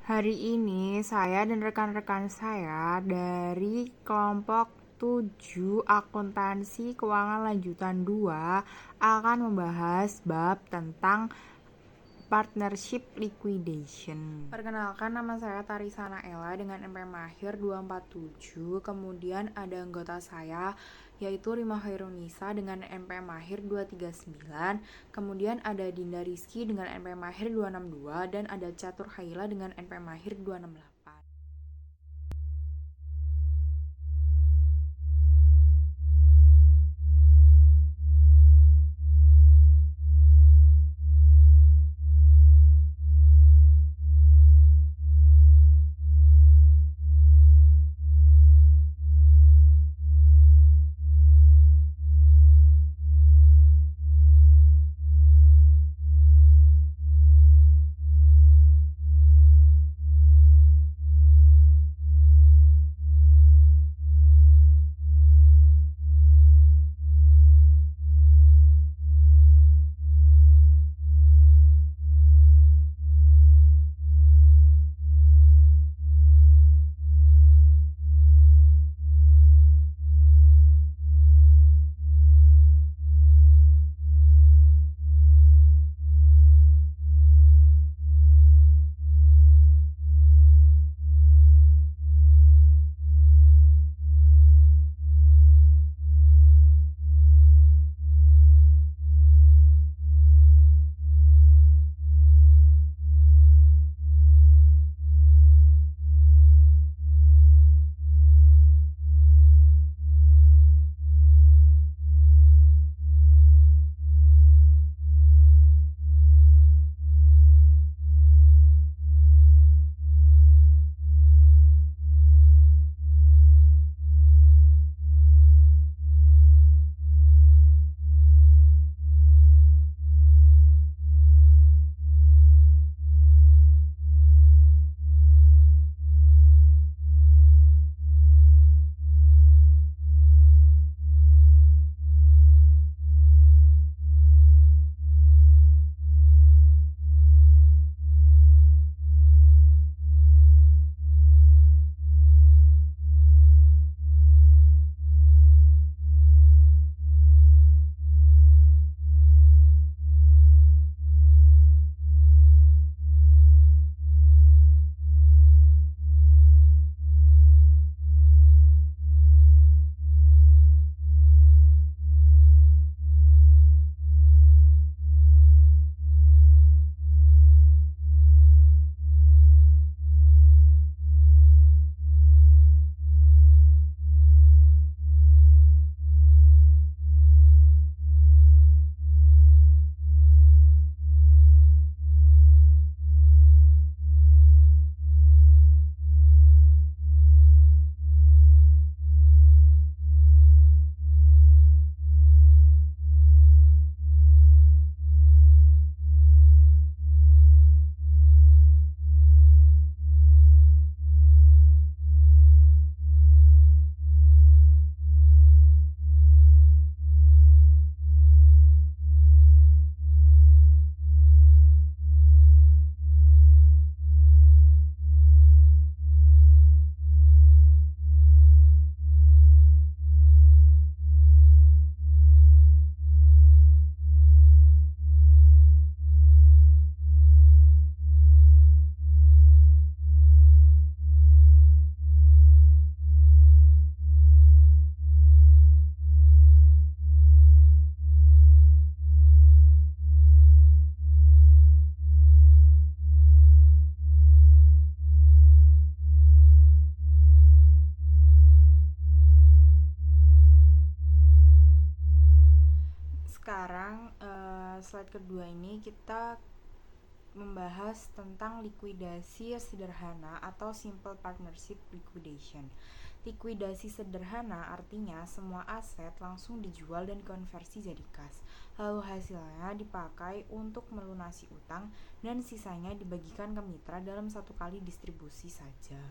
Hari ini saya dan rekan-rekan saya dari kelompok 7 akuntansi keuangan lanjutan 2 akan membahas bab tentang partnership liquidation. Perkenalkan, nama saya Tarisana Ella dengan NPM Mahir 247. Kemudian ada anggota saya yaitu Rima Khairunisa dengan NPM Mahir 239. Kemudian ada Dinda Rizky dengan NPM Mahir 262 dan ada Catur Khaila dengan NPM Mahir 268. Sekarang slide kedua ini kita membahas tentang likuidasi sederhana atau simple partnership liquidation. Likuidasi sederhana artinya semua aset langsung dijual dan konversi jadi kas. Lalu hasilnya dipakai untuk melunasi utang dan sisanya dibagikan ke mitra dalam satu kali distribusi saja.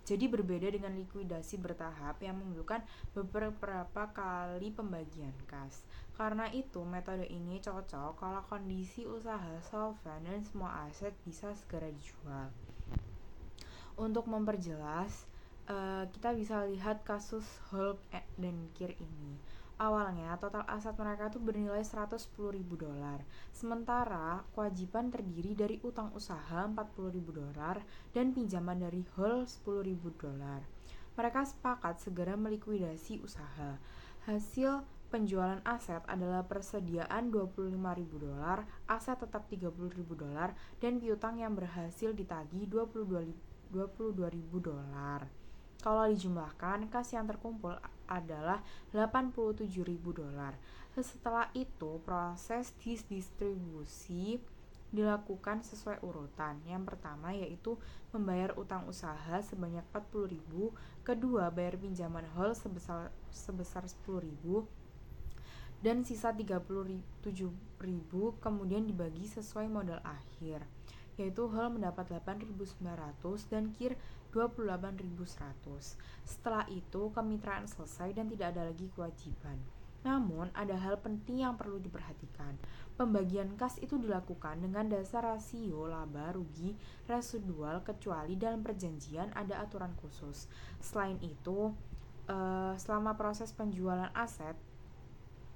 Jadi berbeda dengan likuidasi bertahap yang memerlukan beberapa kali pembagian kas. Karena itu, metode ini cocok kalau kondisi usaha solvent dan semua aset bisa segera dijual. Untuk memperjelas, kita bisa lihat kasus Hulk dan Kir ini. Awalnya total aset mereka tuh bernilai 110.000 dolar. Sementara kewajiban terdiri dari utang usaha 40.000 dolar dan pinjaman dari Hulk 10.000 dolar. Mereka sepakat segera melikuidasi usaha. Hasil penjualan aset adalah persediaan 25.000 dolar, aset tetap 30.000 dolar, dan piutang yang berhasil ditagih 22.000 dolar. Kalau dijumlahkan, kas yang terkumpul adalah 87.000 dolar. Setelah itu, proses distribusi dilakukan sesuai urutan. Yang pertama yaitu membayar utang usaha sebanyak 40.000, kedua bayar pinjaman Hall sebesar 10.000, dan sisa 37.000 kemudian dibagi sesuai modal akhir, yaitu Hall mendapat 8.900 dan Kir 28.100. Setelah itu kemitraan selesai dan tidak ada lagi kewajiban. Namun ada hal penting yang perlu diperhatikan. Pembagian kas itu dilakukan dengan dasar rasio laba rugi residual kecuali dalam perjanjian ada aturan khusus. Selain itu, selama proses penjualan aset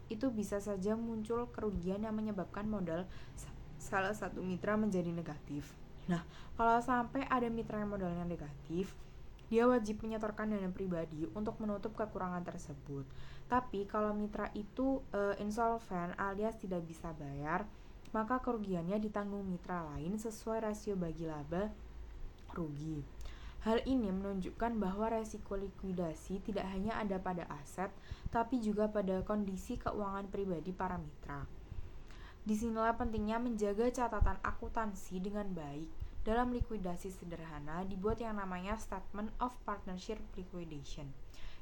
itu bisa saja muncul kerugian yang menyebabkan modal salah satu mitra menjadi negatif. Nah, kalau sampai ada mitra yang modalnya negatif, dia wajib menyetorkan dana pribadi untuk menutup kekurangan tersebut. Tapi kalau mitra itu insolven alias tidak bisa bayar, maka kerugiannya ditanggung mitra lain sesuai rasio bagi laba rugi. Hal ini menunjukkan bahwa resiko likuidasi tidak hanya ada pada aset, tapi juga pada kondisi keuangan pribadi para mitra. Disinilah pentingnya menjaga catatan akuntansi dengan baik. Dalam likuidasi sederhana dibuat yang namanya Statement of Partnership Liquidation,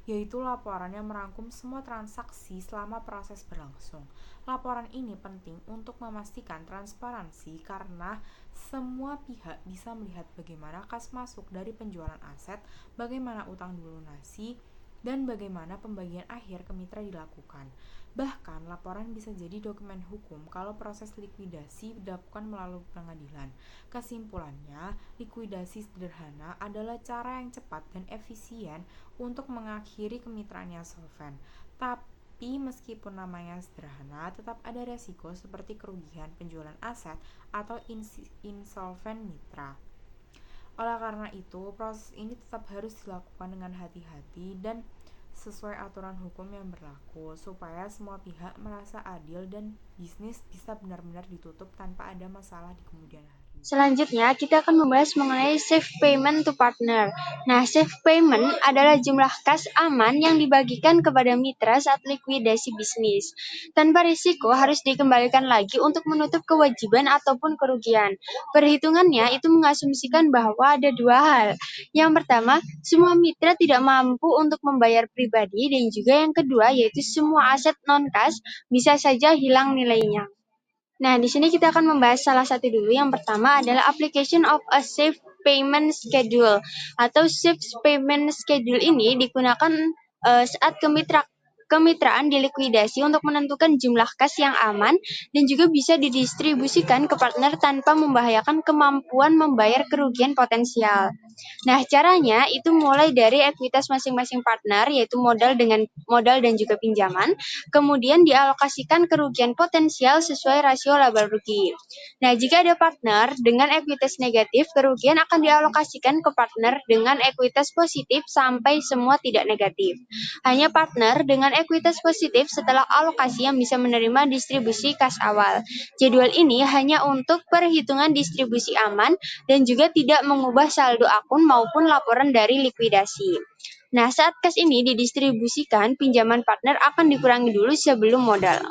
yaitu laporan yang merangkum semua transaksi selama proses berlangsung. Laporan ini penting untuk memastikan transparansi karena semua pihak bisa melihat bagaimana kas masuk dari penjualan aset, bagaimana utang dilunasi, dan bagaimana pembagian akhir ke mitra dilakukan. Bahkan, laporan bisa jadi dokumen hukum kalau proses likuidasi dilakukan melalui pengadilan. Kesimpulannya, likuidasi sederhana adalah cara yang cepat dan efisien untuk mengakhiri kemitraan yang solvent. Tapi meskipun namanya sederhana, tetap ada resiko seperti kerugian penjualan aset atau insolven mitra. Oleh karena itu, proses ini tetap harus dilakukan dengan hati-hati dan sesuai aturan hukum yang berlaku supaya semua pihak merasa adil dan bisnis bisa benar-benar ditutup tanpa ada masalah di kemudian hari. Selanjutnya, kita akan membahas mengenai safe payment to partner. Nah, safe payment adalah jumlah kas aman yang dibagikan kepada mitra saat likuidasi bisnis, tanpa risiko harus dikembalikan lagi untuk menutup kewajiban ataupun kerugian. Perhitungannya itu mengasumsikan bahwa ada dua hal. Yang pertama, semua mitra tidak mampu untuk membayar pribadi, dan juga yang kedua, yaitu semua aset non-kas bisa saja hilang nilainya. Nah, di sini kita akan membahas salah satu dulu. Yang pertama adalah application of a safe payment schedule atau safe payment schedule ini digunakan saat kemitraan dilikuidasi untuk menentukan jumlah kas yang aman dan juga bisa didistribusikan ke partner tanpa membahayakan kemampuan membayar kerugian potensial. Nah, caranya itu mulai dari ekuitas masing-masing partner, yaitu modal dan juga pinjaman, kemudian dialokasikan kerugian potensial sesuai rasio laba rugi. Nah, jika ada partner dengan ekuitas negatif, kerugian akan dialokasikan ke partner dengan ekuitas positif sampai semua tidak negatif. Hanya partner dengan ekuitas positif setelah alokasi yang bisa menerima distribusi kas awal. Jadwal ini hanya untuk perhitungan distribusi aman dan juga tidak mengubah saldo akun maupun laporan dari likuidasi. Nah, saat kas ini didistribusikan, pinjaman partner akan dikurangi dulu sebelum modal.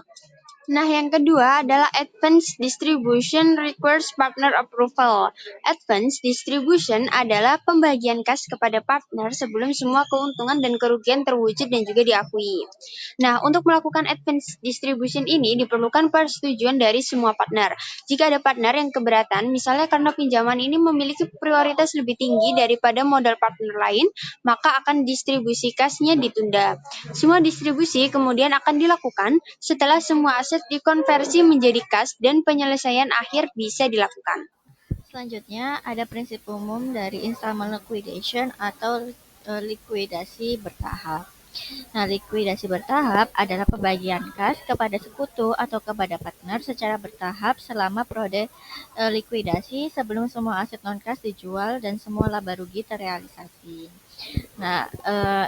Nah, yang kedua adalah advance distribution requires partner approval. Advance distribution adalah pembagian kas kepada partner sebelum semua keuntungan dan kerugian terwujud dan juga diakui. Nah, untuk melakukan advance distribution ini diperlukan persetujuan dari semua partner. Jika ada partner yang keberatan, misalnya karena pinjaman ini memiliki prioritas lebih tinggi daripada modal partner lain, maka akan distribusi kasnya ditunda. Semua distribusi kemudian akan dilakukan setelah semua aset dikonversi menjadi kas dan penyelesaian akhir bisa dilakukan. Selanjutnya ada prinsip umum dari installment liquidation atau likuidasi bertahap. Nah, likuidasi bertahap adalah pembagian kas kepada sekutu atau kepada partner secara bertahap selama periode likuidasi sebelum semua aset non-kas dijual dan semua laba rugi terrealisasi. Nah,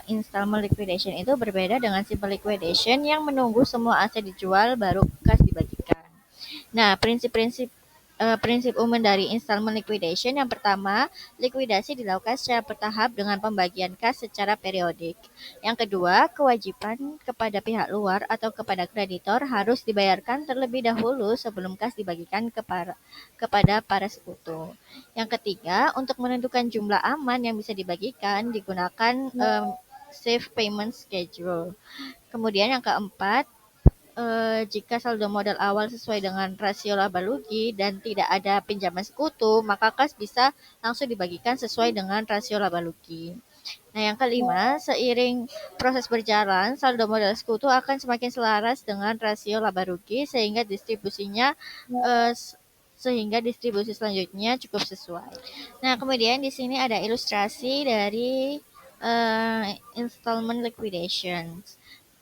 installment liquidation itu berbeda dengan simple liquidation yang menunggu semua aset dijual baru kas dibagikan. Nah, prinsip umum dari installment liquidation yang pertama, likuidasi dilakukan secara bertahap dengan pembagian kas secara periodik. Yang kedua, kewajiban kepada pihak luar atau kepada kreditor harus dibayarkan terlebih dahulu sebelum kas dibagikan kepada para sekutu. Yang ketiga, untuk menentukan jumlah aman yang bisa dibagikan digunakan safe payment schedule. Kemudian yang keempat, jika saldo modal awal sesuai dengan rasio laba rugi dan tidak ada pinjaman sekutu, maka kas bisa langsung dibagikan sesuai dengan rasio laba rugi. Nah, yang kelima, seiring proses berjalan, saldo modal sekutu akan semakin selaras dengan rasio laba rugi sehingga eh, distribusi selanjutnya cukup sesuai. Nah, kemudian di sini ada ilustrasi dari installment liquidation.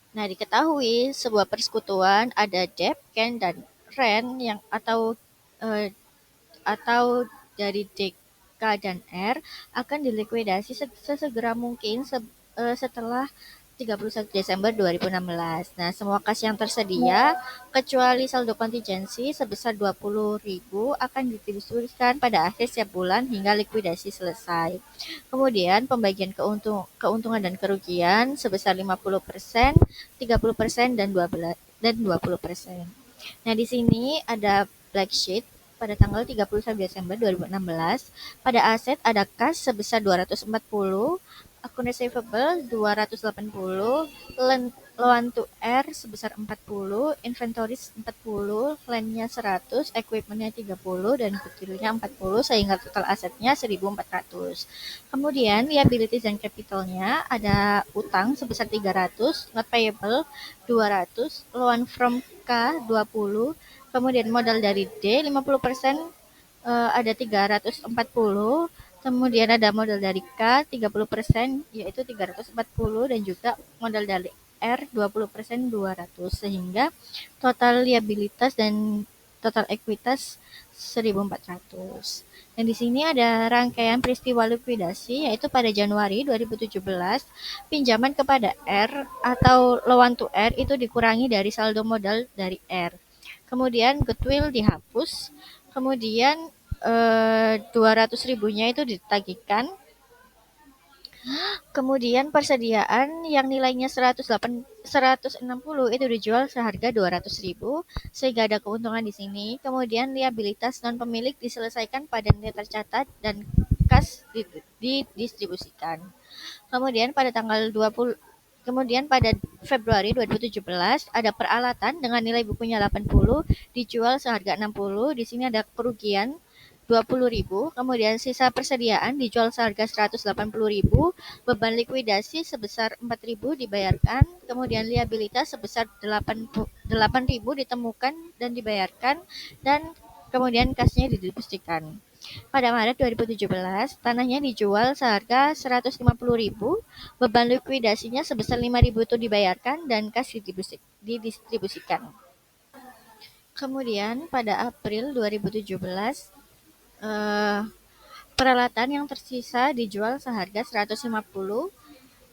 Nah, diketahui sebuah persekutuan ada debt, can, dan ren yang eh, atau dari D, K, dan R akan dilikuidasi sesegera mungkin setelah 31 Desember 2016. Nah, semua kas yang tersedia kecuali saldo kontingensi sebesar 20.000 akan didistribusikan pada akhir setiap bulan hingga likuidasi selesai. Kemudian pembagian keuntungan dan kerugian sebesar 50%, 30%, dan 20%. Nah, di sini ada black sheet pada tanggal 31 Desember 2016. Pada aset ada kas sebesar 240, akun receivable 280, loan to R sebesar 40, inventories 40, land-nya 100, equipment-nya 30, dan goodwill-nya 40, sehingga total asetnya 1.400. Kemudian liabilities dan capital-nya ada utang sebesar 300, not payable 200, loan from K 20, kemudian modal dari D 50%, ada 340, kemudian ada modal dari K 30%, yaitu 340, dan juga modal dari R 20% 200, sehingga total liabilitas dan total ekuitas 1.400. Dan di sini ada rangkaian peristiwa likuidasi, yaitu pada Januari 2017, pinjaman kepada R atau loan to R itu dikurangi dari saldo modal dari R. Kemudian goodwill dihapus, kemudian 200 ribunya itu ditagihkan, kemudian persediaan yang nilainya 160 itu dijual seharga 200.000 sehingga ada keuntungan di sini. Kemudian liabilitas non pemilik diselesaikan pada nilai tercatat dan kas didistribusikan. Kemudian pada Februari 2017 ada peralatan dengan nilai bukunya 80 dijual seharga 60. Di sini ada kerugian 20.000, kemudian sisa persediaan dijual seharga 180.000, beban likuidasi sebesar 4.000 dibayarkan, kemudian liabilitas sebesar 8.000 ditemukan dan dibayarkan, dan kemudian kasnya didistribusikan. Pada Maret 2017, tanahnya dijual seharga 150.000, beban likuidasinya sebesar 5.000 itu dibayarkan dan kas didistribusikan. Kemudian pada April 2017, peralatan yang tersisa dijual seharga 150,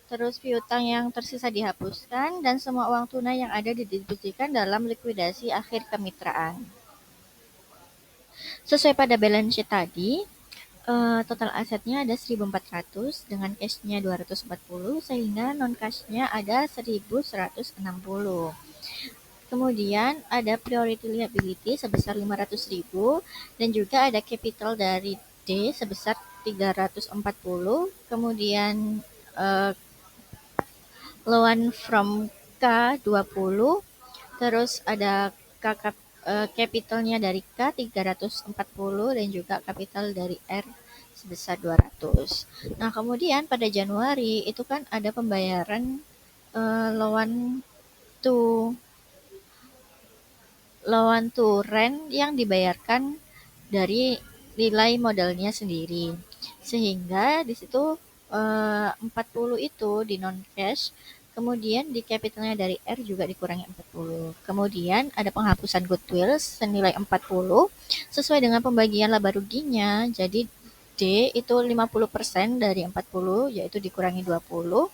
terus piutang yang tersisa dihapuskan, dan semua uang tunai yang ada didistribusikan dalam likuidasi akhir kemitraan. Sesuai pada balance sheet tadi, total asetnya ada 1.400 dengan cashnya 240 sehingga non cashnya ada 1.160. Kemudian ada priority liability sebesar 500.000 dan juga ada capital dari D sebesar 340. Kemudian loan from K 20. Terus ada capitalnya dari K 340 dan juga capital dari R sebesar 200. Nah, kemudian pada Januari itu kan ada pembayaran loan to rent yang dibayarkan dari nilai modalnya sendiri. Sehingga di situ 40 itu di non cash, kemudian di capitalnya dari R juga dikurangi 40. Kemudian ada penghapusan goodwill senilai 40 sesuai dengan pembagian laba ruginya. Jadi D itu 50% dari 40 yaitu dikurangi 20.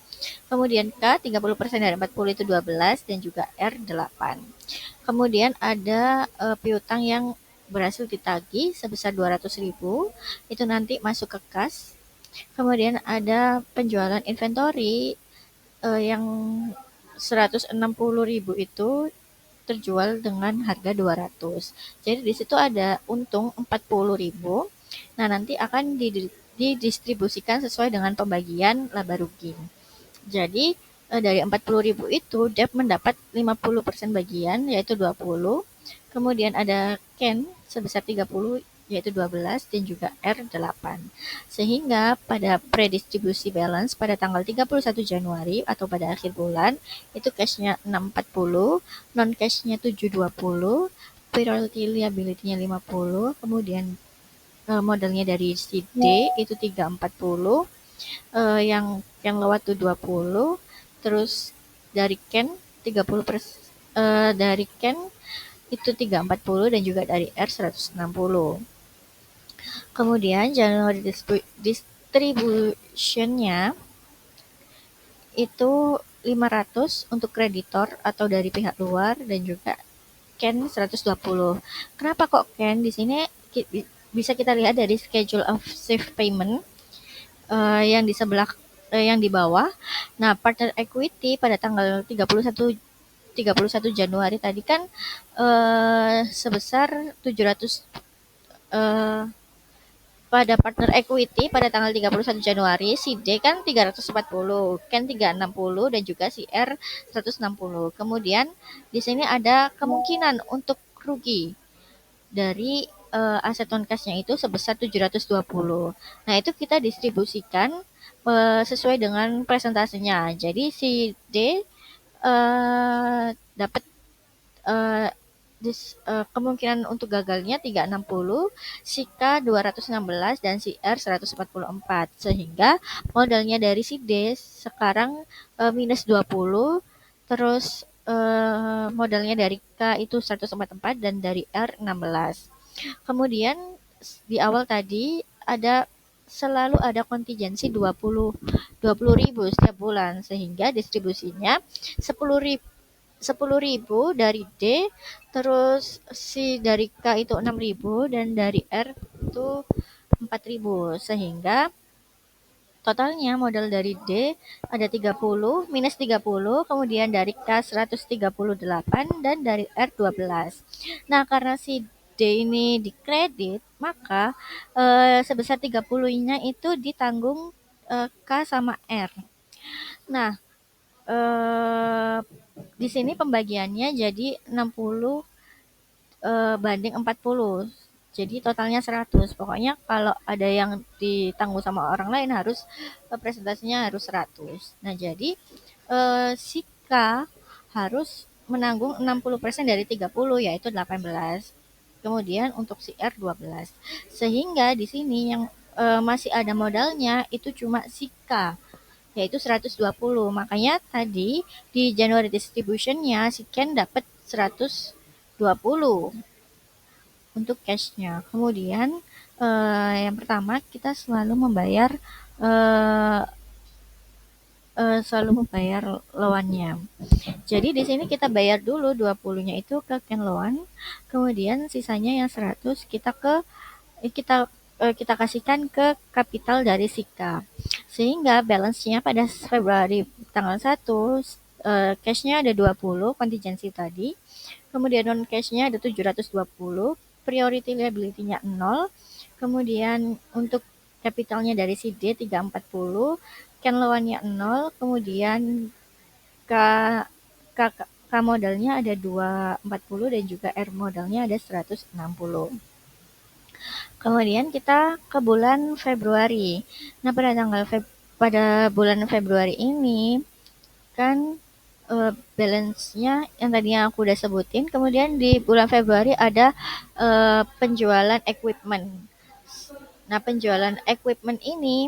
Kemudian K 30% dari 40 itu 12 dan juga R 8. Kemudian ada piutang yang berhasil ditagih sebesar 200.000 itu nanti masuk ke kas. Kemudian ada penjualan inventory yang 160.000 itu terjual dengan harga 200. Jadi di situ ada untung 40.000. Nah, nanti akan didistribusikan sesuai dengan pembagian laba rugi. Jadi dari 40.000 itu Dev mendapat 50% bagian yaitu 20. Kemudian ada Ken sebesar 30 yaitu 12 dan juga R 8. Sehingga pada predistribusi balance pada tanggal 31 Januari atau pada akhir bulan itu cashnya 640, non cashnya 720, priority liability-nya 50, kemudian modalnya dari si D itu 340, yang lewat tuh 20, terus dari Ken 30%, dari Ken itu 340 dan juga dari R 160. Kemudian January distribution-nya itu 500 untuk kreditor atau dari pihak luar dan juga Ken 120. Kenapa kok Ken? Di sini bisa kita lihat dari schedule of safe payment yang di sebelah yang di bawah. Nah, partner equity pada tanggal 31 Januari tadi kan sebesar 700 eh, pada partner equity pada tanggal 31 Januari si D kan 340, Ken 360 dan juga si R 160. Kemudian di sini ada kemungkinan untuk rugi dari aset non cashnya itu sebesar 720. Nah, itu kita distribusikan sesuai dengan presentasinya. Jadi si D dapat kemungkinan untuk gagalnya 360, si K 216 dan si R 144. Sehingga modalnya dari si D sekarang minus 20, terus modalnya dari K itu 144 dan dari R 16. Kemudian di awal tadi selalu ada kontingensi 20.000 setiap bulan sehingga distribusinya 10.000 dari D, terus si dari K itu 6.000 dan dari R itu 4.000 sehingga totalnya modal dari D ada 30 minus 30, kemudian dari K 138 dan dari R 12. Nah, karena si D ini dikredit, maka sebesar 30-nya itu ditanggung K sama R. Nah, di sini pembagiannya jadi 60 banding 40. Jadi totalnya 100. Pokoknya kalau ada yang ditanggung sama orang lain harus presentasinya harus 100. Nah, jadi si K harus menanggung 60% dari 30 yaitu 18. Kemudian untuk si R 12. Sehingga di sini yang masih ada modalnya itu cuma si K yaitu 120. Makanya tadi di January distribution-nya si Ken dapat 120 untuk cash-nya. Kemudian yang pertama kita eh, selalu membayar loan-nya. Jadi di sini kita bayar dulu 20-nya itu ke Ken Loan, kemudian sisanya yang 100 kita kasihkan ke kapital dari Sika. Sehingga balance-nya pada Februari tanggal 1 cash-nya ada 20 kontingensi tadi. Kemudian non cash-nya ada 720, priority liability-nya 0. Kemudian untuk kapitalnya dari si D 340, Ken loan-nya 0, kemudian K, K, K modalnya ada 240 dan juga R modalnya ada 160. Kemudian kita ke bulan Februari. Nah, pada bulan Februari ini kan balance-nya yang tadinya aku udah sebutin. Kemudian di bulan Februari ada penjualan equipment Nah, penjualan equipment ini,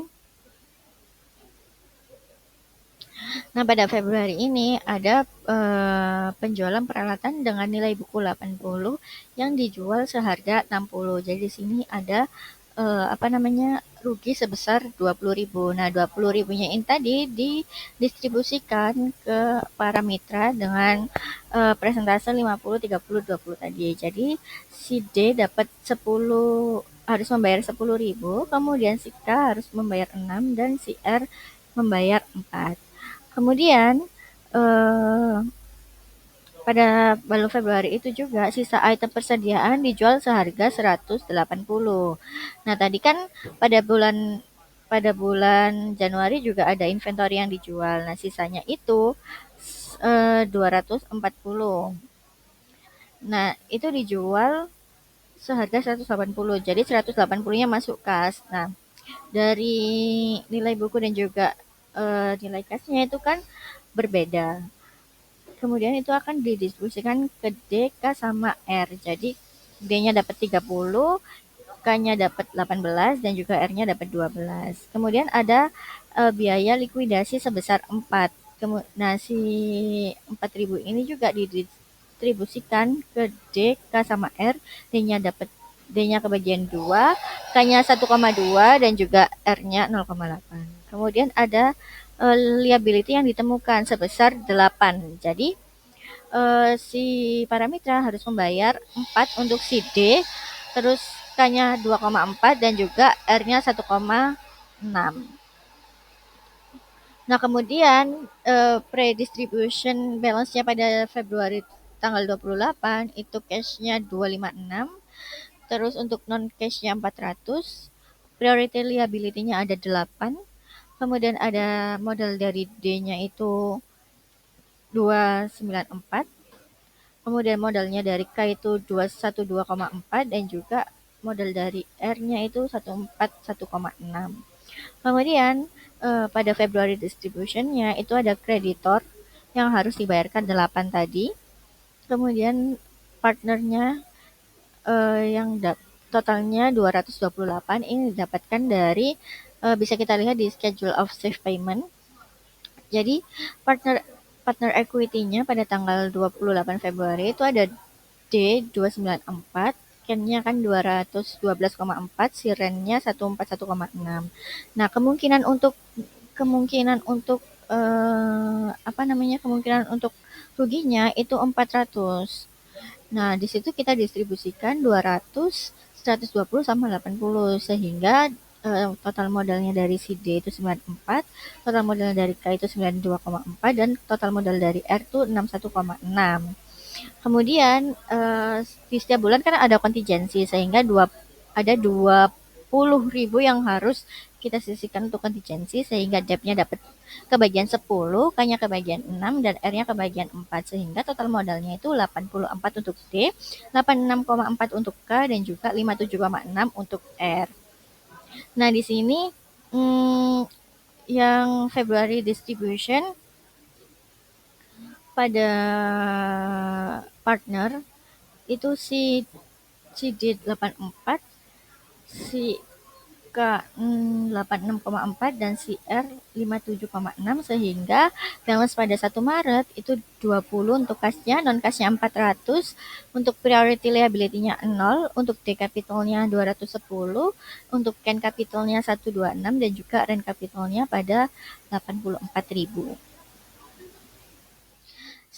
pada Februari ini ada penjualan peralatan dengan nilai buku 80 yang dijual seharga 60. Jadi di sini ada rugi sebesar 20.000. Nah, 20.000-nya ini tadi didistribusikan ke para mitra dengan persentase 50 30 20 tadi. Jadi si D dapat 10, harus membayar 10.000, kemudian si K harus membayar 6 dan si R membayar 4. Kemudian eh, pada bulan Februari itu juga sisa item persediaan dijual seharga 180. Nah, tadi kan pada bulan pada bulan Januari juga ada inventory yang dijual. Nah, sisanya itu 240. Nah, itu dijual seharga 180. Jadi 180-nya masuk kas. Nah, dari nilai buku dan juga nilai kasnya itu kan berbeda. Kemudian itu akan didistribusikan ke D, K, sama R. Jadi D-nya dapat 30, K-nya dapat 18, dan juga R-nya dapat 12. Kemudian ada biaya likuidasi sebesar 4. Nah, si 4.000 ini juga didistribusikan ke D, K, sama R. D-nya kebagian 2, K-nya 1,2, dan juga R-nya 0,8. Kemudian ada liability yang ditemukan sebesar 8. Jadi si paramitra harus membayar 4 untuk si D, terus K-nya 2,4 dan juga R-nya 1,6. Nah, kemudian pre-distribution balance-nya pada Februari tanggal 28 itu cash-nya 256, terus untuk non-cash-nya 400, priority liability-nya ada 8, kemudian ada modal dari D-nya itu 294, kemudian modalnya dari K itu 212,4 dan juga modal dari R-nya itu 141,6. Kemudian pada Februari distribution-nya itu ada kreditor yang harus dibayarkan 8 tadi. Kemudian partnernya yang totalnya 228 ini didapatkan dari bisa kita lihat di schedule of safe payment. Jadi partner equity-nya pada tanggal 28 Februari itu ada D 294, Ken-nya kan 212,4, si Ren-nya 141,6. Nah, kemungkinan untuk kemungkinan untuk ruginya itu 400. Nah, di situ kita distribusikan 200, 120 sama 80 sehingga total modalnya dari si D itu 94, total modal dari K itu 92,4 dan total modal dari R itu 61,6. Kemudian di setiap bulan kan ada kontingensi sehingga ada 20.000 yang harus kita sisihkan untuk kontingensi sehingga debt-nya dapat kebagian 10, K-nya kebagian 6 dan R-nya kebagian 4 sehingga total modalnya itu 84 untuk D, 86,4 untuk K dan juga 57,6 untuk R. Nah, di sini yang February distribution pada partner itu si D 84, si K 86,4 dan si R 57,6 sehingga balance pada 1 Maret itu 20 untuk kasnya, non kasnya 400, untuk priority liability-nya 0, untuk D capital-nya 210, untuk Ken capital-nya 126 dan juga Ren capital-nya pada 84.000.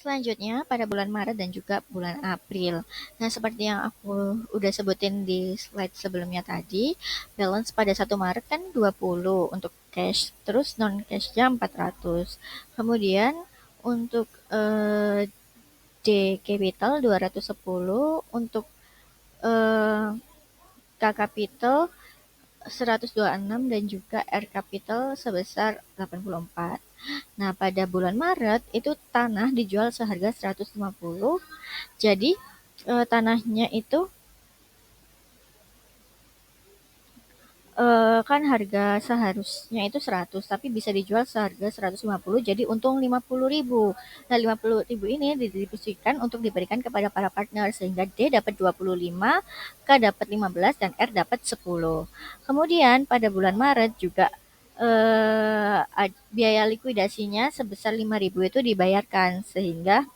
Selanjutnya pada bulan Maret dan juga bulan April. Nah, seperti yang aku udah sebutin di slide sebelumnya tadi, balance pada 1 Maret kan 20 untuk cash, terus non cashnya 400. Kemudian untuk D capital 210, untuk K capital 126 dan juga R capital sebesar 84. Nah, pada bulan Maret itu tanah dijual seharga 150. Jadi tanahnya itu kan harga seharusnya itu 100, tapi bisa dijual seharga 150, jadi untung 50.000. Nah, 50.000 ini didistribusikan untuk diberikan kepada para partner, sehingga D dapat 25, K dapat 15, dan R dapat 10. Kemudian pada bulan Maret juga biaya likuidasinya sebesar 5.000 itu dibayarkan, sehingga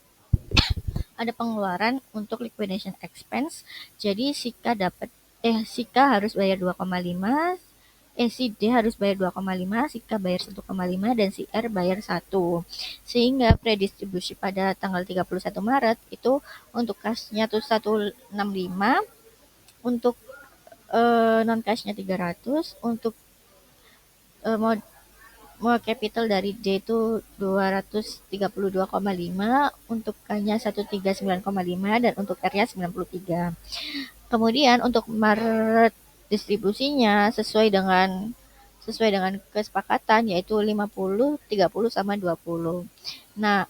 ada pengeluaran untuk liquidation expense. Jadi si K harus bayar 2,5, si D harus bayar 2,5, si K bayar 1,5, dan si R bayar 1. Sehingga predistribusi pada tanggal 31 Maret itu untuk cashnya tuh 165, untuk non cashnya 300, untuk mau capital dari D itu 232,5, untuk K-nya 139,5, dan untuk R-nya 93. Kemudian untuk Maret distribusinya sesuai dengan kesepakatan, yaitu 50, 30 sama 20. Nah,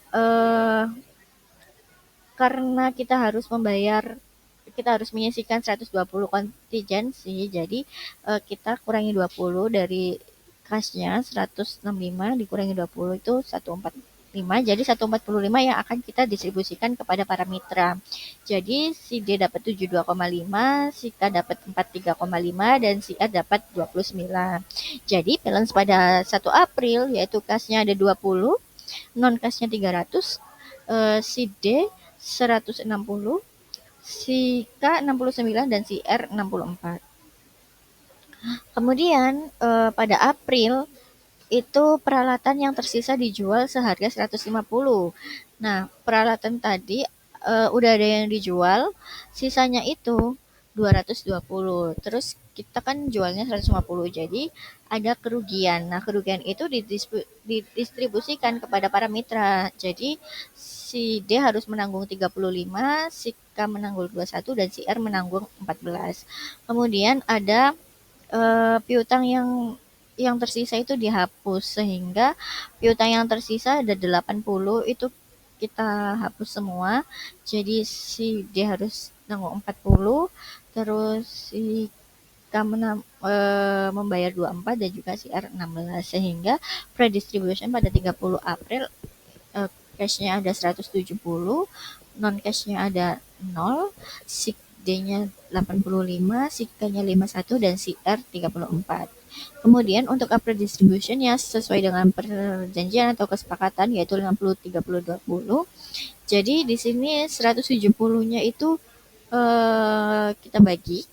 karena kita harus menyisihkan 120 kontingensi, jadi kita kurangi 20 dari kasnya 165 dikurangi 20 itu 145, jadi 145 yang akan kita distribusikan kepada para mitra. Jadi si D dapat 72,5, si K dapat 43,5, dan si R dapat 29. Jadi balance pada 1 April yaitu kasnya ada 20, non kasnya 300, si D 160, si K 69, dan si R 64. Kemudian pada April itu peralatan yang tersisa dijual seharga 150. Nah, peralatan tadi udah ada yang dijual, sisanya itu 220. Terus kita kan jualnya 150, jadi ada kerugian. Nah, kerugian itu didistribusikan kepada para mitra. Jadi si D harus menanggung 35, si K menanggung 21, dan si R menanggung 14. Kemudian ada piutang yang tersisa itu dihapus, sehingga piutang yang tersisa ada 80 itu kita hapus semua. Jadi si D harus nanggung 40, terus si K membayar 24, dan juga si R 16, sehingga predistribution pada 30 April cashnya ada 170, non cashnya ada 0, si D-nya 85, si K-nya 51, dan si R 34. Kemudian untuk April distribution-nya sesuai dengan perjanjian atau kesepakatan, yaitu 50, 30, 20. Jadi di sini 170-nya itu kita bagi,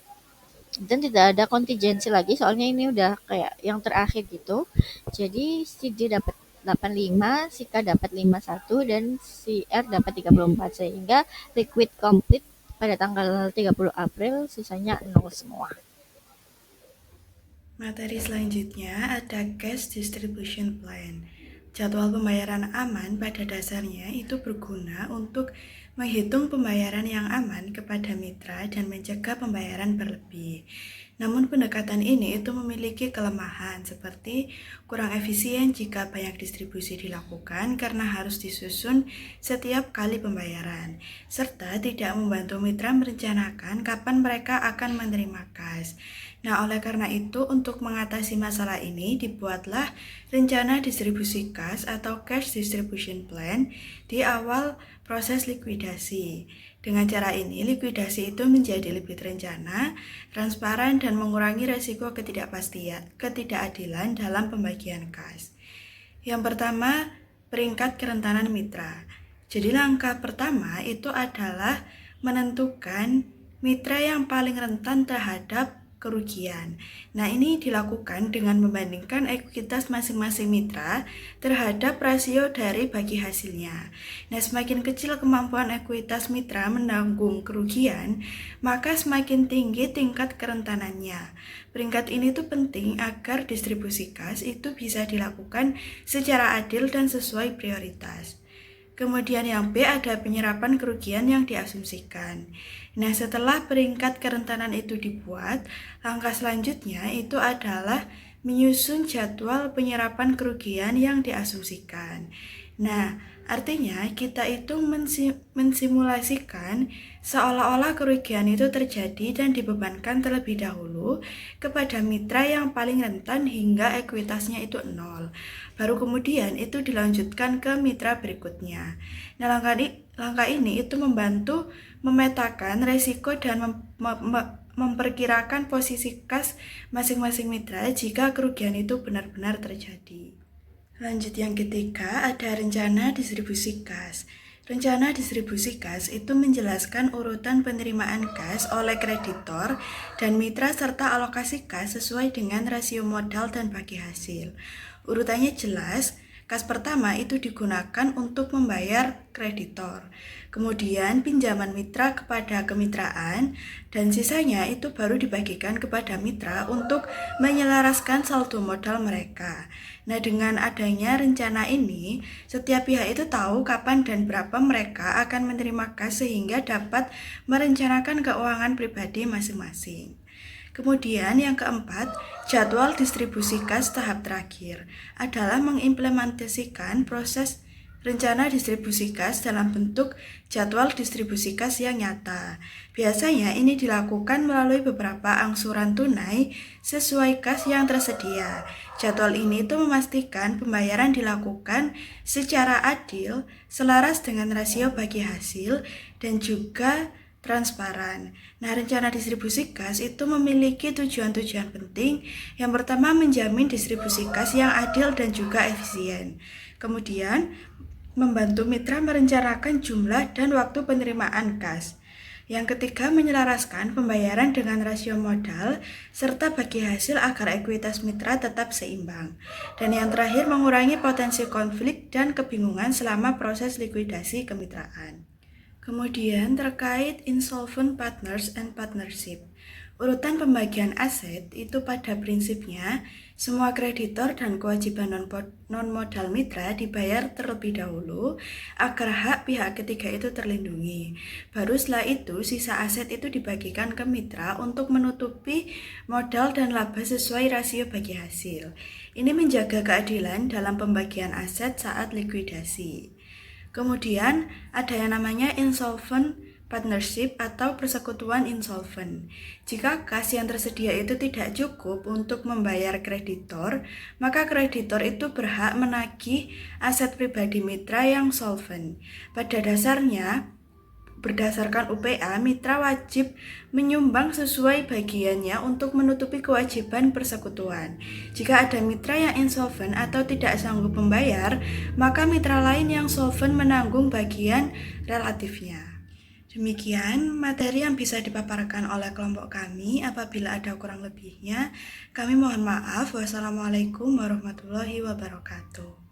dan tidak ada kontingensi lagi, soalnya ini udah kayak yang terakhir gitu. Jadi si D dapat 85, si K dapat 51, dan si R dapat 34, sehingga liquid complete pada tanggal 30 April sisanya 0 semua. Materi selanjutnya ada cash distribution plan. Jadwal pembayaran aman pada dasarnya itu berguna untuk menghitung pembayaran yang aman kepada mitra dan mencegah pembayaran berlebih. Namun pendekatan ini itu memiliki kelemahan seperti kurang efisien jika banyak distribusi dilakukan karena harus disusun setiap kali pembayaran, serta tidak membantu mitra merencanakan kapan mereka akan menerima kas. Nah, oleh karena itu, untuk mengatasi masalah ini, dibuatlah rencana distribusi kas atau cash distribution plan di awal proses likuidasi. Dengan cara ini, likuidasi itu menjadi lebih terencana, transparan, dan mengurangi resiko ketidakadilan dalam pembagian kas. Yang pertama, peringkat kerentanan mitra. Jadi langkah pertama itu adalah menentukan mitra yang paling rentan terhadap kerugian. Nah, ini dilakukan dengan membandingkan ekuitas masing-masing mitra terhadap rasio dari bagi hasilnya. Nah, semakin kecil kemampuan ekuitas mitra menanggung kerugian, maka semakin tinggi tingkat kerentanannya. Peringkat ini tuh penting agar distribusi kas itu bisa dilakukan secara adil dan sesuai prioritas. Kemudian yang B ada penyerapan kerugian yang diasumsikan. Nah, setelah peringkat kerentanan itu dibuat, langkah selanjutnya itu adalah menyusun jadwal penyerapan kerugian yang diasumsikan. Nah, Artinya, kita itu mensimulasikan seolah-olah kerugian itu terjadi dan dibebankan terlebih dahulu kepada mitra yang paling rentan hingga ekuitasnya itu 0. Baru kemudian itu dilanjutkan ke mitra berikutnya. Nah, langkah ini itu membantu memetakan resiko dan memperkirakan posisi kas masing-masing mitra jika kerugian itu benar-benar terjadi. Lanjut yang ketiga, ada rencana distribusi kas. Rencana distribusi kas itu menjelaskan urutan penerimaan kas oleh kreditor dan mitra serta alokasi kas sesuai dengan rasio modal dan bagi hasil. Urutannya jelas. Kas pertama itu digunakan untuk membayar kreditor, kemudian pinjaman mitra kepada kemitraan, dan sisanya itu baru dibagikan kepada mitra untuk menyelaraskan saldo modal mereka. Nah, dengan adanya rencana ini, setiap pihak itu tahu kapan dan berapa mereka akan menerima kas sehingga dapat merencanakan keuangan pribadi masing-masing. Kemudian yang keempat, jadwal distribusi kas tahap terakhir adalah mengimplementasikan proses rencana distribusi kas dalam bentuk jadwal distribusi kas yang nyata. Biasanya ini dilakukan melalui beberapa angsuran tunai sesuai kas yang tersedia. Jadwal ini itu memastikan pembayaran dilakukan secara adil, selaras dengan rasio bagi hasil, dan juga transparan. Nah, rencana distribusi kas itu memiliki tujuan-tujuan penting. Yang pertama, menjamin distribusi kas yang adil dan juga efisien. Kemudian, membantu mitra merencanakan jumlah dan waktu penerimaan kas. Yang ketiga, menyelaraskan pembayaran dengan rasio modal serta bagi hasil agar ekuitas mitra tetap seimbang. Dan yang terakhir, mengurangi potensi konflik dan kebingungan selama proses likuidasi kemitraan. Kemudian terkait insolvent partners and partnership. Urutan pembagian aset itu pada prinsipnya semua kreditor dan kewajiban non-modal mitra dibayar terlebih dahulu agar hak pihak ketiga itu terlindungi. Baru setelah itu sisa aset itu dibagikan ke mitra untuk menutupi modal dan laba sesuai rasio bagi hasil. Ini menjaga keadilan dalam pembagian aset saat likuidasi. Kemudian ada yang namanya insolvent partnership atau persekutuan insolvent. Jika kas yang tersedia itu tidak cukup untuk membayar kreditor, maka kreditor itu berhak menagih aset pribadi mitra yang solvent. Pada dasarnya, berdasarkan UPA, mitra wajib menyumbang sesuai bagiannya untuk menutupi kewajiban persekutuan. Jika ada mitra yang insolvent atau tidak sanggup membayar, maka mitra lain yang solvent menanggung bagian relatifnya. Demikian materi yang bisa dipaparkan oleh kelompok kami. Apabila ada kurang lebihnya, kami mohon maaf. Wassalamualaikum warahmatullahi wabarakatuh.